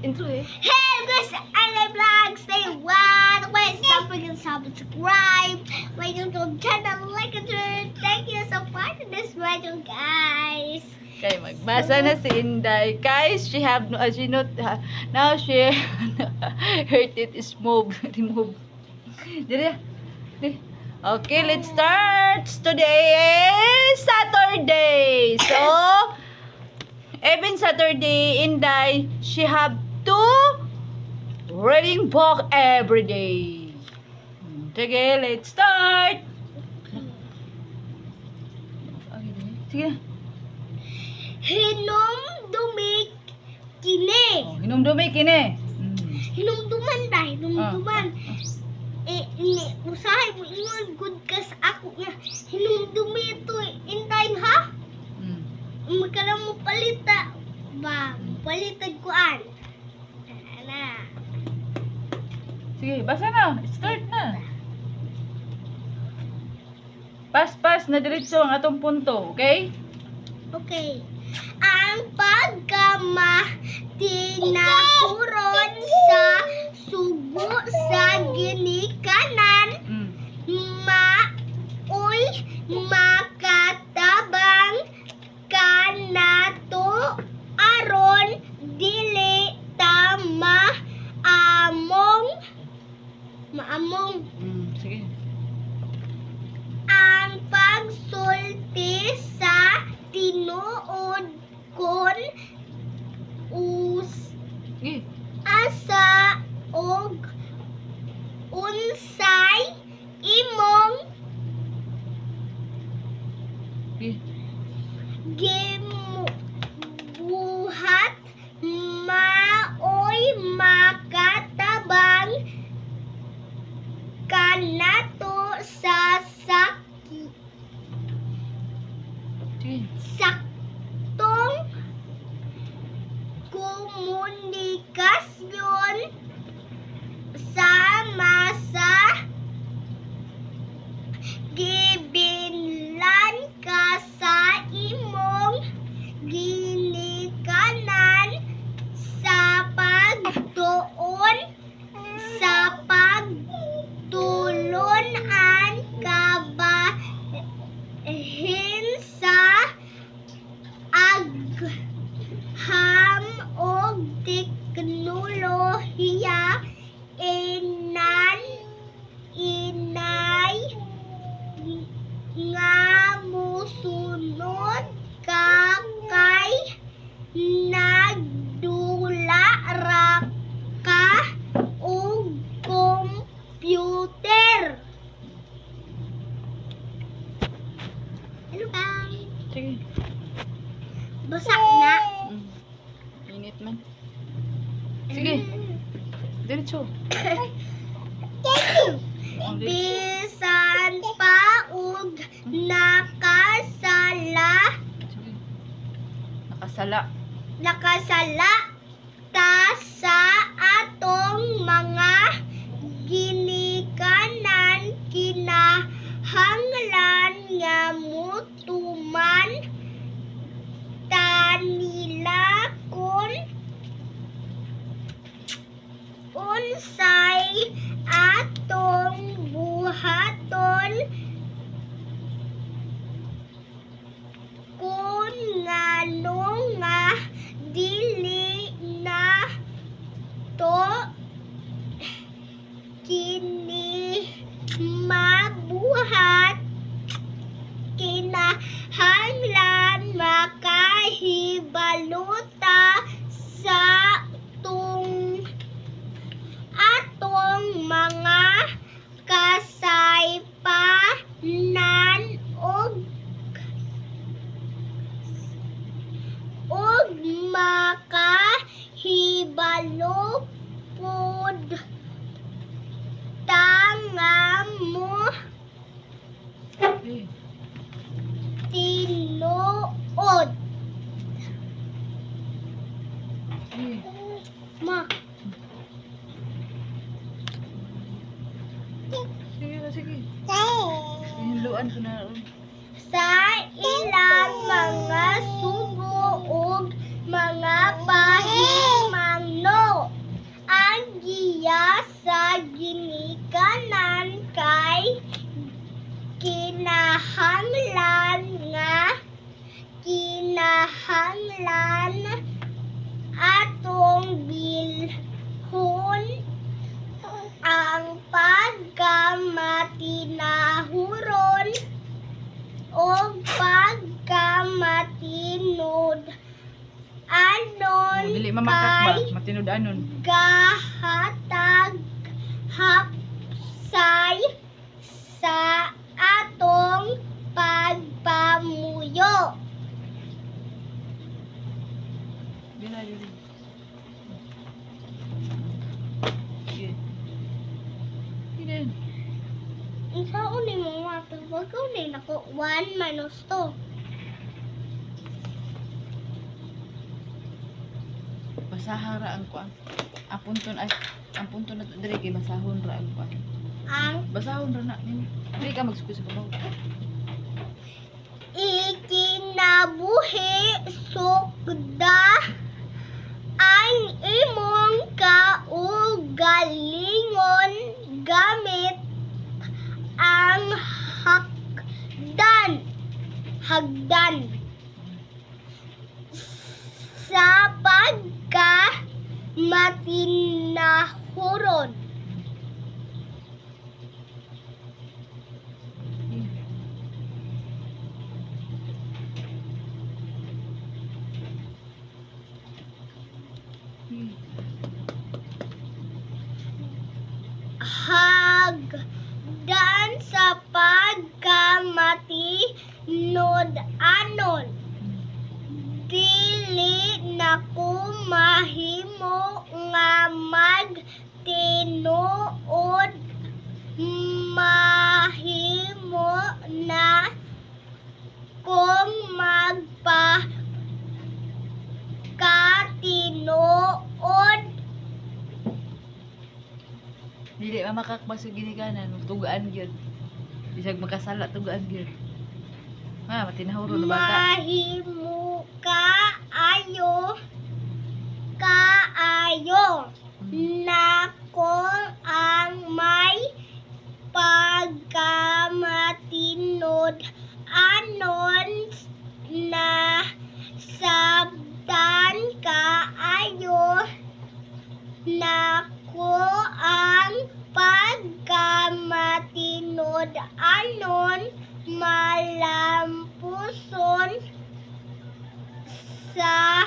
intro eh. Hey guys, I'm Vlog. Stay one. Wait, don't forget to subscribe my YouTube channel, like and share. Thank you so much for this video, guys. Okay, magbasa na si Inday. Guys, she have no, she not, now she, her teeth is remove. Dili. Okay, let's start. Today is Saturday. So, every Saturday, Inday, she have to reading book every day. Okay, let's start. Sige. Hinumdumik kini. Oh, hinumdumi kini. Hinumduman ba? Hinumduman. Usahay mo ingon good ka sa ako nga. Hinumdumi ito. Intay ha? Magkala mo palita. Ba, palitan ko an. Na. Sige, basa na. Start na. Pas na diretso ang atong punto, okay? Okay. Ang pagkamatinahurot sa subo sa ginikanan, maoy makatabang kanato aron dili ta maamong Sige. ang pagsulti sa tinuod kon Sige. asa og unsay imong Sige. gibuhat maoy makatabang kanato sa Sige. saktong komunikasyon sama sa gibilan ka sa imong ginikanan sa pagtuon sa pagtulunan kabahin sa agham og teknolohiya inay nga musunod ka kay nagdula ra ka og computer. Hello bang. Sige. Basak na. Init man. Sige. Diretso. Bisan pa og nakasala ta sa atong mga ginikanan, kinahanglan nga mutuman ta nila kun unsay atong buhaton kung ngano nga dili na to kini mabuhat, kinahanglan makahibaluta sa atong mga kasaypanan og makahibalo pod tanga mo tinuod. Ma. Sige. Hinluan ko na. Sa ilang mga sugo ug mga pahimangno Kinahanglan atong bilhon ang pagkamatinuhuron o pagkamatinod anon Dili mamakak ba? Matinud anon. gahatag hapsay sa atong pagpamuyo. Dila. Sige. Sige. Isaon ni mo mapag wag ko ni nako 1 minus 2. Basahan ra ang kuan. Ang punto na diri kay basahon ra ang kuan. Ang Basahon ra na nini. Dili ka magsuko sa babaw. ikinabuhi sukda ang imong kaugalingon gamit ang hagdan sa pagkamatinuhuron. Hagdan sa pagkamatinud anon dili nako mahimo nga magtinuod mahimo na kung magpakatinuod. Dili mamakak ba sa ginikanan, tugaan gyud. Bisag makasala tugaan gyud. Matinahuro na bata. Mahimo kaayo na kung ang may pagkamatinod anon na sabtan kaayo na ko ang pagkamatinod anon malampuson sa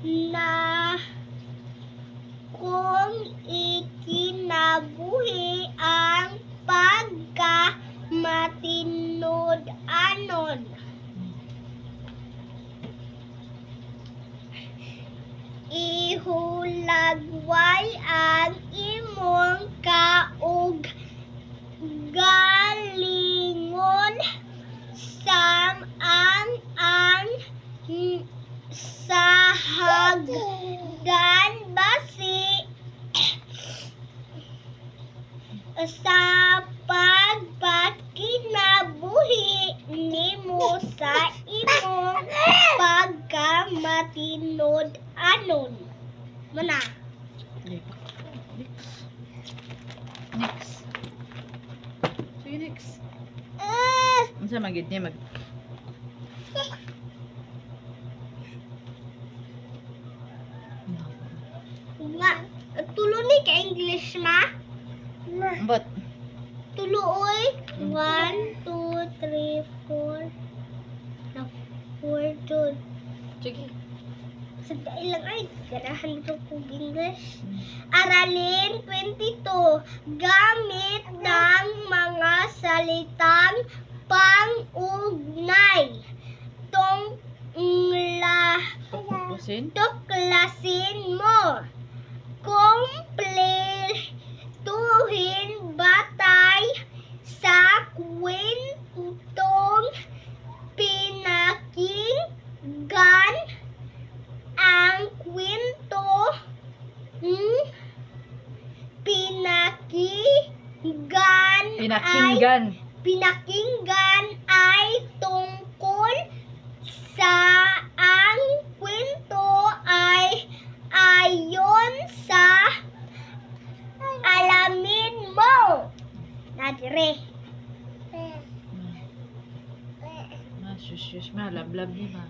na kung ikinabuhi ang pagkamatinod anon. Ihulagway ang imong kaugalingon sa hagdan basi sa pagpakinabuhi nimo sa imong pagkamatinod anon. Mana? Next. Sige, next. Unsa magid niya Nga, tulo ni ka English ma? But Tulo oy. 1, 2, 3, 4. Na 4 jud. sige. Sa ilang ay ganahan ko kog English. Aralin 22. Gamit ng mga salitang pang-ugnay. Tuklasin mo. Kumpletuhin batay sa kwentong pinakinggan ang kwento pinakinggan ay tungkol sa ang kwento ay ayon sa alamin mo. Nadire. Sus, sus, ma. Lablab ni, ma.